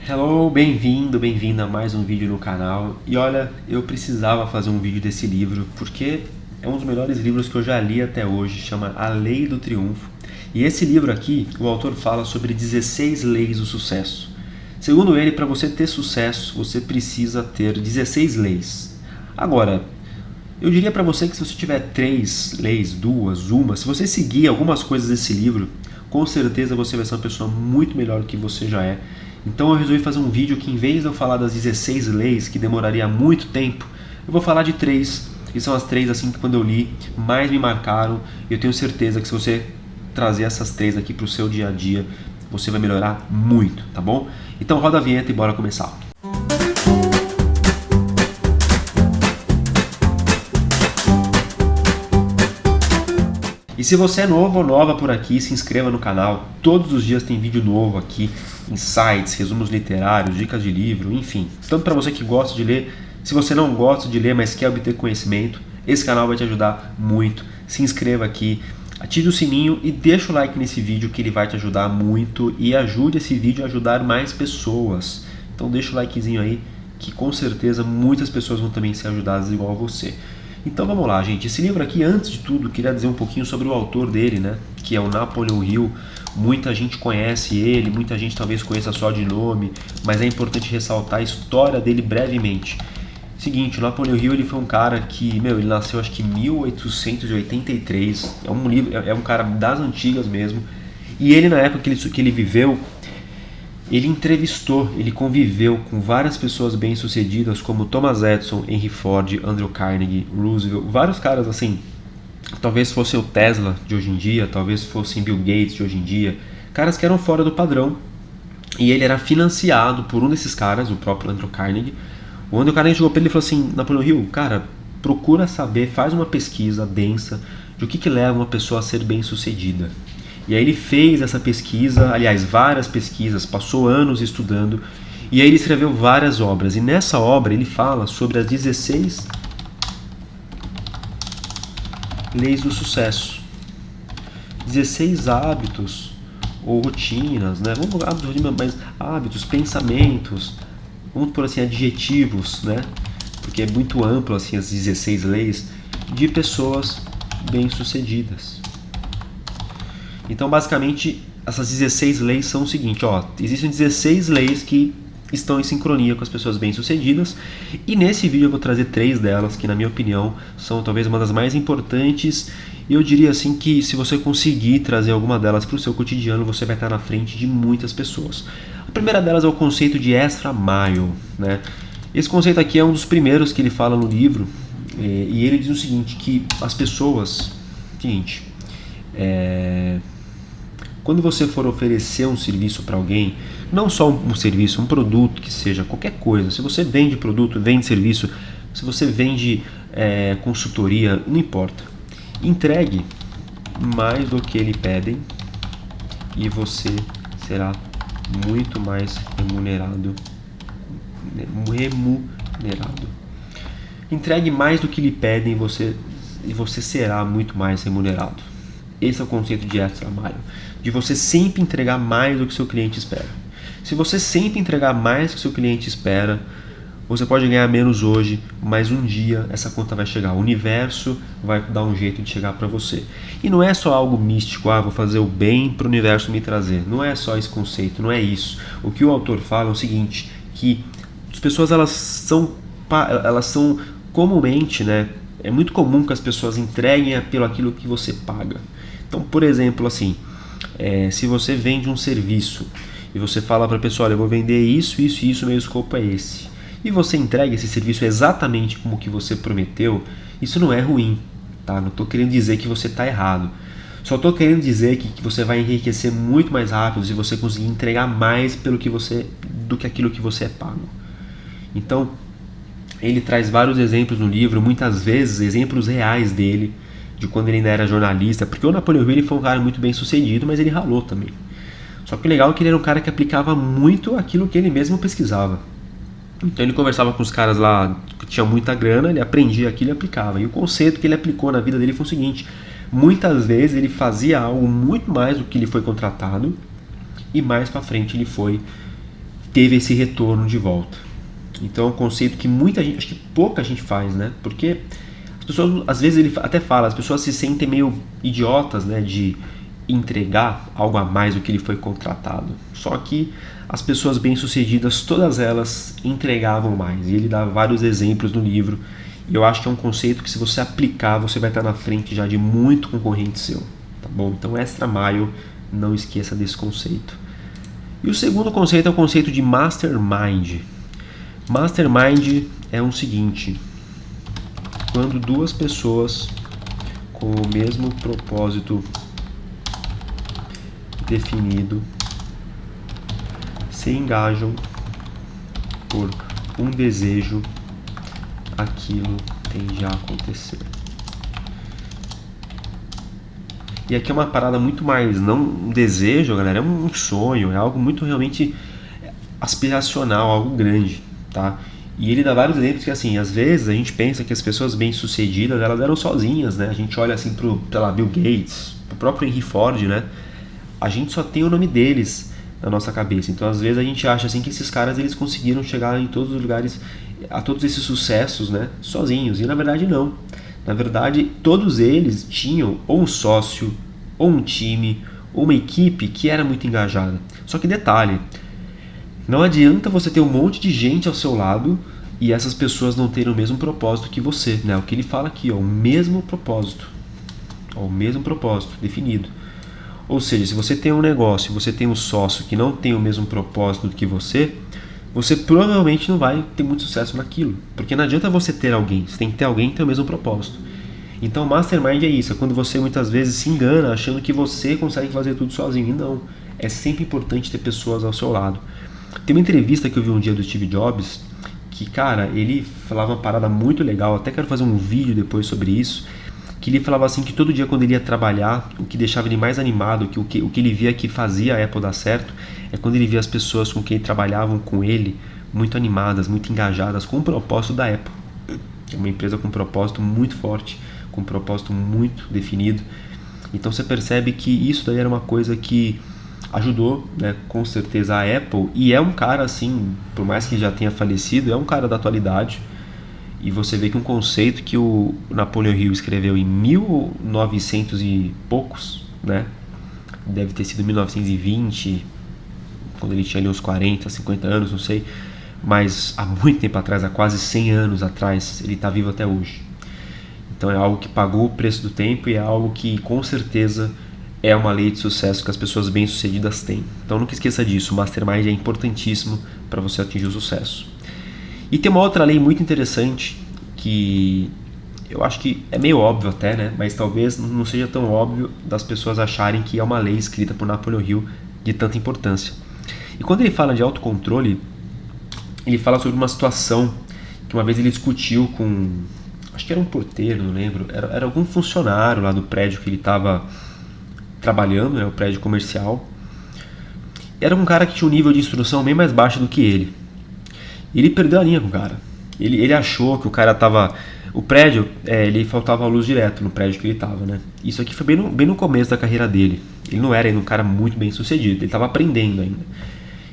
Hello, bem-vindo, bem-vinda a mais um vídeo no canal. E olha, eu precisava fazer um vídeo desse livro porque é um dos melhores livros que eu já li até hoje, chama A Lei do Triunfo. E esse livro aqui, o autor fala sobre 16 leis do sucesso. Segundo ele, para você ter sucesso, você precisa ter 16 leis. Agora, eu diria para você que se você tiver 3 leis, 2, uma, se você seguir algumas coisas desse livro, com certeza você vai ser uma pessoa muito melhor do que você já é. Então eu resolvi fazer um vídeo que, em vez de eu falar das 16 leis, que demoraria muito tempo, eu vou falar de 3, que são as 3 assim que quando eu li, mais me marcaram. E eu tenho certeza que se você trazer essas 3 aqui para o seu dia a dia, você vai melhorar muito, tá bom? Então roda a vinheta e bora começar. E se você é novo ou nova por aqui, se inscreva no canal. Todos os dias tem vídeo novo aqui, insights, resumos literários, dicas de livro, enfim. Tanto para você que gosta de ler, se você não gosta de ler, mas quer obter conhecimento, esse canal vai te ajudar muito. Se inscreva aqui, ative o sininho e deixa o like nesse vídeo que ele vai te ajudar muito e ajude esse vídeo a ajudar mais pessoas. Então deixa o likezinho aí que com certeza muitas pessoas vão também ser ajudadas igual a você. Então vamos lá, gente. Esse livro aqui, antes de tudo, queria dizer um pouquinho sobre o autor dele, né? Que é o Napoleon Hill. Muita gente conhece ele, muita gente talvez conheça só de nome, mas é importante ressaltar a história dele brevemente. Seguinte, o Napoleon Hill ele foi um cara que, ele nasceu acho que em 1883. É um cara das antigas mesmo. E ele, na época que ele viveu, ele entrevistou, ele conviveu com várias pessoas bem-sucedidas como Thomas Edison, Henry Ford, Andrew Carnegie, Roosevelt, vários caras assim, talvez fosse o Tesla de hoje em dia, talvez fossem Bill Gates de hoje em dia, caras que eram fora do padrão, e ele era financiado por um desses caras, o próprio Andrew Carnegie. O Andrew Carnegie chegou para ele e falou assim: Napoleon Hill, cara, procura saber, faz uma pesquisa densa de o que leva uma pessoa a ser bem-sucedida. E aí ele fez essa pesquisa, aliás, várias pesquisas, passou anos estudando, e aí ele escreveu várias obras. E nessa obra ele fala sobre as 16 leis do sucesso. 16 hábitos ou rotinas, né? Vamos falar hábitos, pensamentos, vamos por assim, adjetivos, né? Porque é muito amplo assim as 16 leis de pessoas bem-sucedidas. Então, basicamente, essas 16 leis são o seguinte, existem 16 leis que estão em sincronia com as pessoas bem-sucedidas, e nesse vídeo eu vou trazer 3 delas, que na minha opinião são talvez uma das mais importantes, e eu diria assim que se você conseguir trazer alguma delas para o seu cotidiano, você vai estar na frente de muitas pessoas. A primeira delas é o conceito de extra mile, né? Esse conceito aqui é um dos primeiros que ele fala no livro, e ele diz o seguinte, que as pessoas, quando você for oferecer um serviço para alguém, não só um serviço, um produto que seja, qualquer coisa, se você vende produto, vende serviço, se você vende consultoria, não importa, entregue mais do que lhe pedem e você será muito mais remunerado. Entregue mais do que lhe pedem e você será muito mais remunerado. Esse é o conceito de extra mile, de você sempre entregar mais do que seu cliente espera. Se você sempre entregar mais do que seu cliente espera, você pode ganhar menos hoje, mas um dia essa conta vai chegar. O universo vai dar um jeito de chegar para você. E não é só algo místico, vou fazer o bem para o universo me trazer. Não é só esse conceito, não é isso. O que o autor fala é o seguinte, que as pessoas elas são comumente, né? É muito comum que as pessoas entreguem pelo aquilo que você paga. Então, por exemplo, assim, se você vende um serviço e você fala para a pessoa, olha, eu vou vender isso, meu escopo é esse, e você entrega esse serviço exatamente como que você prometeu, isso não é ruim, tá? Não estou querendo dizer que você está errado. Só estou querendo dizer que você vai enriquecer muito mais rápido se você conseguir entregar mais do que aquilo que você é pago. Então, ele traz vários exemplos no livro, muitas vezes exemplos reais dele, de quando ele ainda era jornalista, porque o Napoleon Hill ele foi um cara muito bem sucedido, mas ele ralou também. Só que o legal é que ele era um cara que aplicava muito aquilo que ele mesmo pesquisava. Então ele conversava com os caras lá que tinham muita grana, ele aprendia aquilo e aplicava. E o conceito que ele aplicou na vida dele foi o seguinte: muitas vezes ele fazia algo muito mais do que ele foi contratado, e mais para frente ele foi teve esse retorno de volta. Então é um conceito que muita gente, acho que pouca gente faz, né? Porque as pessoas, às vezes ele até fala, as pessoas se sentem meio idiotas, né, de entregar algo a mais do que ele foi contratado. Só que as pessoas bem-sucedidas, todas elas entregavam mais. E ele dá vários exemplos no livro. E eu acho que é um conceito que, se você aplicar, você vai estar na frente já de muito concorrente seu. Tá bom? Então, Extra Mile, não esqueça desse conceito. E o segundo conceito é o conceito de Mastermind. Mastermind é o seguinte: quando duas pessoas com o mesmo propósito definido se engajam por um desejo, aquilo tende a acontecer. E aqui é uma parada muito mais, não um desejo, galera, é um sonho, é algo muito realmente aspiracional, algo grande, tá? E ele dá vários exemplos que, assim, às vezes a gente pensa que as pessoas bem-sucedidas, elas eram sozinhas, né? A gente olha assim pro, sei lá, Bill Gates, pro próprio Henry Ford, né? A gente só tem o nome deles na nossa cabeça. Então, às vezes a gente acha assim que esses caras, eles conseguiram chegar em todos os lugares, a todos esses sucessos, né, sozinhos. E na verdade não. Na verdade, todos eles tinham ou um sócio, ou um time, ou uma equipe que era muito engajada. Só que detalhe, não adianta você ter um monte de gente ao seu lado e essas pessoas não terem o mesmo propósito que você, né? O que ele fala aqui, ó, o mesmo propósito definido. Ou seja, se você tem um negócio, você tem um sócio que não tem o mesmo propósito do que você provavelmente não vai ter muito sucesso naquilo. Porque não adianta você ter alguém, você tem que ter alguém que tem o mesmo propósito. Então, Mastermind é isso, é quando você muitas vezes se engana achando que você consegue fazer tudo sozinho. E não, é sempre importante ter pessoas ao seu lado. Tem uma entrevista que eu vi um dia do Steve Jobs, que, cara, ele falava uma parada muito legal, até quero fazer um vídeo depois sobre isso, que ele falava assim que todo dia quando ele ia trabalhar, o que deixava ele mais animado, o que ele via que fazia a Apple dar certo, é quando ele via as pessoas com quem trabalhavam com ele muito animadas, muito engajadas com o propósito da Apple. É uma empresa com um propósito muito forte, com um propósito muito definido. Então você percebe que isso daí era uma coisa que ajudou, né, com certeza, a Apple. E é um cara assim, por mais que já tenha falecido, é um cara da atualidade. E você vê que um conceito que o Napoleon Hill escreveu em 1900 e poucos, né? Deve ter sido 1920, quando ele tinha ali uns 40, 50 anos, não sei. Mas há muito tempo atrás, há quase 100 anos atrás, ele está vivo até hoje. Então é algo que pagou o preço do tempo e é algo que, com certeza, é uma lei de sucesso que as pessoas bem-sucedidas têm. Então nunca esqueça disso, o Mastermind é importantíssimo para você atingir o sucesso. E tem uma outra lei muito interessante que eu acho que é meio óbvio até, né? Mas talvez não seja tão óbvio das pessoas acharem que é uma lei escrita por Napoleon Hill de tanta importância. E quando ele fala de autocontrole, ele fala sobre uma situação que uma vez ele discutiu com, acho que era um porteiro, não lembro, era algum funcionário lá do prédio que ele estava trabalhando, né, o prédio comercial. Era um cara que tinha um nível de instrução bem mais baixo do que ele. Ele perdeu a linha com o cara. Ele achou que o cara tava... O prédio, ele faltava luz direto no prédio que ele tava, né? Isso aqui foi bem no começo da carreira dele. Ele não era ainda um cara muito bem sucedido, ele tava aprendendo ainda.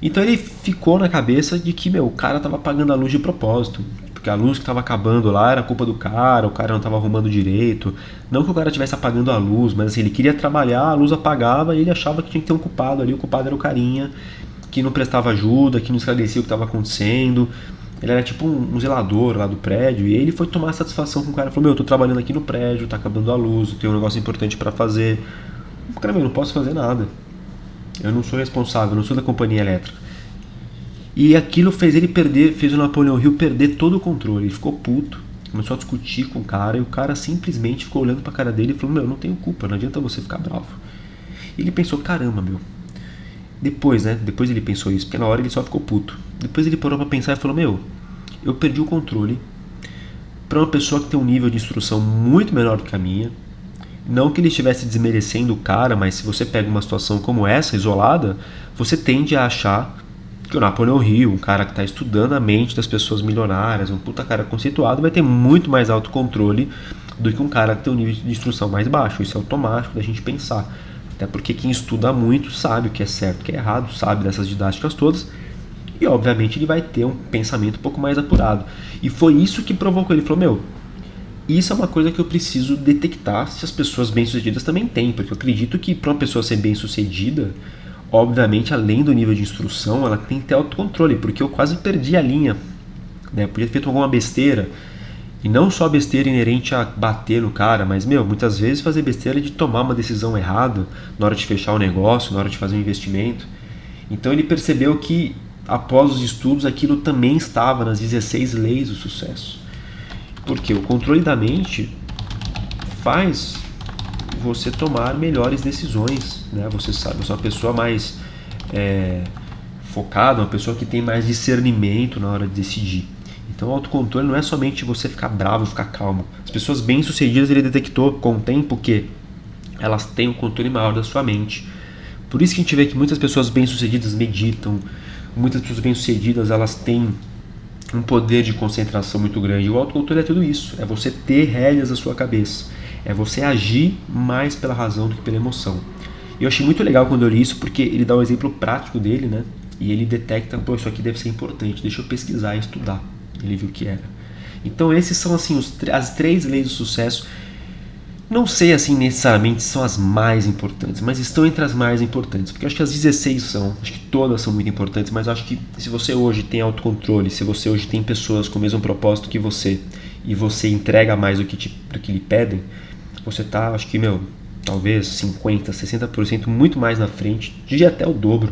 Então ele ficou na cabeça de que, o cara tava apagando a luz de propósito. Porque a luz que tava acabando lá era culpa do cara, o cara não tava arrumando direito. Não que o cara estivesse apagando a luz, mas assim, ele queria trabalhar, a luz apagava e ele achava que tinha que ter um culpado ali. O culpado era o carinha que não prestava ajuda, que não esclarecia o que estava acontecendo. Ele era tipo um zelador lá do prédio. E ele foi tomar satisfação com o cara. Falou, eu tô trabalhando aqui no prédio, tá acabando a luz, tem um negócio importante para fazer. O cara, eu não posso fazer nada. Eu não sou responsável, eu não sou da companhia elétrica. E aquilo fez o Napoleon Hill perder todo o controle. Ele ficou puto, começou a discutir com o cara. E o cara simplesmente ficou olhando pra cara dele e falou, eu não tenho culpa, não adianta você ficar bravo. E ele pensou, caramba, Depois ele pensou isso, porque na hora ele só ficou puto. Depois ele parou pra pensar e falou, eu perdi o controle pra uma pessoa que tem um nível de instrução muito menor do que a minha. Não que ele estivesse desmerecendo o cara, mas se você pega uma situação como essa, isolada, você tende a achar que o Napoleon Hill, um cara que está estudando a mente das pessoas milionárias, um puta cara conceituado, vai ter muito mais autocontrole do que um cara que tem um nível de instrução mais baixo. Isso é automático da gente pensar. Até porque quem estuda muito sabe o que é certo, o que é errado, sabe dessas didáticas todas. e obviamente ele vai ter um pensamento um pouco mais apurado. E foi isso que provocou, ele falou, meu, isso é uma coisa que eu preciso detectar se as pessoas bem-sucedidas também têm, porque eu acredito que para uma pessoa ser bem-sucedida, obviamente, além do nível de instrução, ela tem que ter autocontrole, porque eu quase perdi a linha, né? Podia ter feito alguma besteira, e não só besteira inerente a bater no cara, mas, meu, muitas vezes fazer besteira de tomar uma decisão errada na hora de fechar o negócio, na hora de fazer um investimento. Então ele percebeu que, após os estudos, aquilo também estava nas 16 leis do sucesso. Porque o controle da mente faz você tomar melhores decisões, né? Você sabe, você é uma pessoa mais focada, uma pessoa que tem mais discernimento na hora de decidir. Então o autocontrole não é somente você ficar bravo, ficar calmo. As pessoas bem-sucedidas, ele detectou com o tempo que elas têm um controle maior da sua mente. Por isso que a gente vê que muitas pessoas bem-sucedidas meditam, muitas pessoas bem-sucedidas elas têm um poder de concentração muito grande. O autocontrole é tudo isso, é você ter rédeas na sua cabeça, é você agir mais pela razão do que pela emoção. E eu achei muito legal quando eu li isso, porque ele dá um exemplo prático dele, né? E ele detecta, pô, isso aqui deve ser importante, deixa eu pesquisar e estudar. Ele viu que era. Então esses são assim as 3 leis do sucesso. Não sei assim necessariamente se são as mais importantes, mas estão entre as mais importantes, porque eu acho que as 16 são, acho que todas são muito importantes, mas eu acho que se você hoje tem autocontrole, se você hoje tem pessoas com o mesmo propósito que você, e você entrega mais do que lhe pedem, você tá, acho que, meu, talvez 50%, 60% muito mais na frente, de até o dobro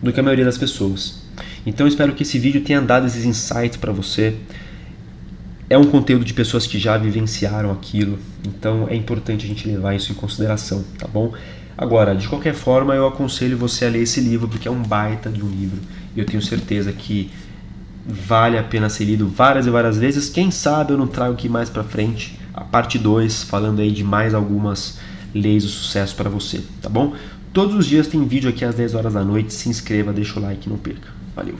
do que a maioria das pessoas. Então eu espero que esse vídeo tenha dado esses insights para você. É um conteúdo de pessoas que já vivenciaram aquilo, então é importante a gente levar isso em consideração, tá bom? Agora, de qualquer forma, eu aconselho você a ler esse livro, porque é um baita de um livro, e eu tenho certeza que vale a pena ser lido várias e várias vezes. Quem sabe eu não trago aqui mais pra frente a parte 2, falando aí de mais algumas leis do sucesso para você, tá bom? Todos os dias tem vídeo aqui às 10 horas da noite, se inscreva, deixa o like, não perca. Valeu!